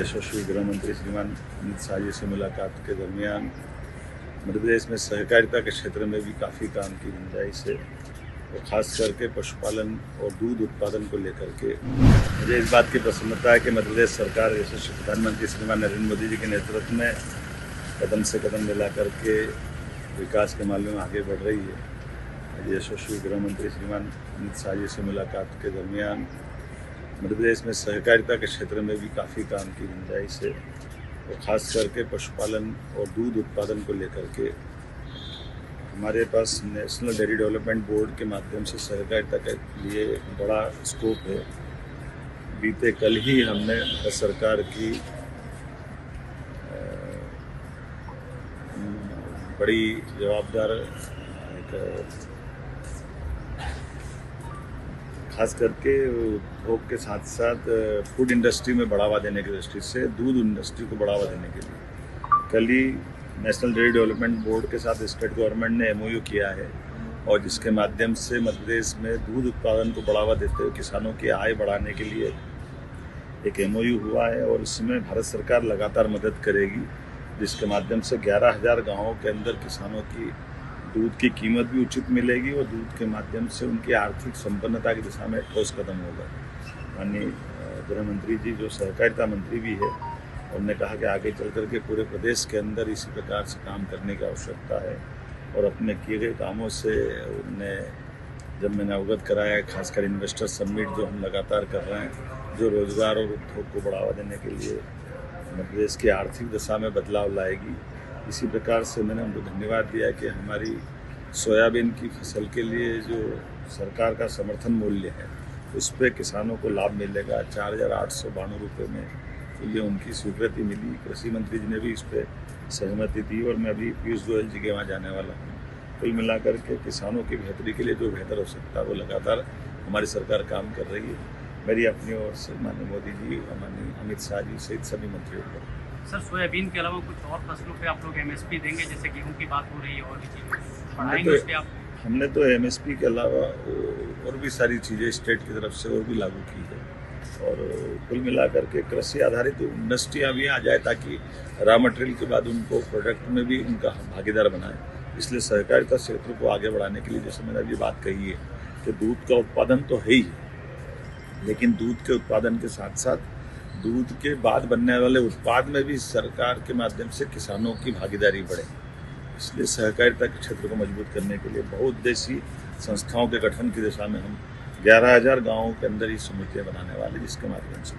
यशस्वी गृह मंत्री श्रीमान अमित शाह जी से मुलाकात के दरमियान मध्य प्रदेश में सहकारिता के क्षेत्र में भी काफ़ी काम की गुंजाइश है और ख़ास करके पशुपालन और दूध उत्पादन को लेकर के मुझे इस बात की प्रसन्नता है कि मध्य प्रदेश सरकार यशस्वी प्रधानमंत्री श्रीमान नरेंद्र मोदी जी के नेतृत्व में कदम से कदम मिला करके विकास के मामले में आगे बढ़ रही है। आज यशस्वी गृह मंत्री श्रीमान अमित शाह जी से मुलाकात के दरमियान मध्य प्रदेश में सहकारिता के क्षेत्र में भी काफ़ी काम की गुंजाइश है और ख़ास करके पशुपालन और दूध उत्पादन को लेकर के हमारे पास नेशनल डेयरी डेवलपमेंट बोर्ड के माध्यम से सहकारिता के लिए बड़ा स्कोप है। बीते कल ही हमने भारत सरकार की बड़ी जवाबदार एक खास करके उपभोग के साथ साथ फूड इंडस्ट्री में बढ़ावा देने की दृष्टि से दूध इंडस्ट्री को बढ़ावा देने के लिए कल ही नेशनल डेयरी डेवलपमेंट बोर्ड के साथ स्टेट गवर्नमेंट ने MOU किया है और जिसके माध्यम से मध्य प्रदेश में दूध उत्पादन को बढ़ावा देते हुए किसानों की आय बढ़ाने के लिए एक MOU हुआ है और इसमें भारत सरकार लगातार मदद करेगी, जिसके माध्यम से 11,000 गाँवों के अंदर किसानों की दूध की कीमत भी उचित मिलेगी और दूध के माध्यम से उनकी आर्थिक संपन्नता की दिशा में ठोस कदम होगा। माननीय गृह मंत्री जी जो सहकारिता मंत्री भी है, उन्होंने कहा कि आगे चल कर के पूरे प्रदेश के अंदर इसी प्रकार से काम करने की आवश्यकता है और अपने किए गए कामों से उन्होंने जब मैंने अवगत कराया, खासकर इन्वेस्टर समिट जो हम लगातार कर रहे हैं, जो रोजगार और उद्योग को बढ़ावा देने के लिए मध्य प्रदेश की आर्थिक दशा में बदलाव लाएगी, इसी प्रकार से मैंने उनको धन्यवाद दिया कि हमारी सोयाबीन की फसल के लिए जो सरकार का समर्थन मूल्य है उस पर किसानों को लाभ मिलेगा 4,892 रुपये में, तो ये उनकी स्वीकृति मिली। कृषि मंत्री जी ने भी इस पर सहमति दी और मैं अभी पीयूष गोयल जी के वहाँ जाने वाला हूँ। कुल मिलाकर के किसानों की बेहतरी के लिए जो बेहतर हो सकता है वो लगातार हमारी सरकार काम कर रही है। मेरी अपनी ओर से माननीय मोदी जी और माननीय अमित शाह जी सहित सभी मंत्रियों को। सर, सोयाबीन के अलावा कुछ और फसलों पे आप लोग MSP देंगे, जैसे गेहूं की बात हो रही है और भी चीज़ें बढ़ाएंगे उस पे आप? हमने तो MSP के अलावा और भी सारी चीज़ें स्टेट की तरफ से और भी लागू की है और कुल मिलाकर के कृषि आधारित इंडस्ट्रियाँ भी आ जाए ताकि रॉ मटेरियल के बाद उनको प्रोडक्ट में भी उनका भागीदार बनाए। इसलिए सहकारिता क्षेत्र को आगे बढ़ाने के लिए जैसे मैंने अभी बात कही है कि दूध का उत्पादन तो है ही, लेकिन दूध के उत्पादन के साथ साथ दूध के बाद बनने वाले उत्पाद में भी सरकार के माध्यम से किसानों की भागीदारी बढ़े। इसलिए सहकारिता के क्षेत्र को मजबूत करने के लिए बहुउद्देशीय संस्थाओं के गठन की दिशा में हम 11,000 गाँवों के अंदर ही समितियाँ बनाने वाले, जिसके माध्यम से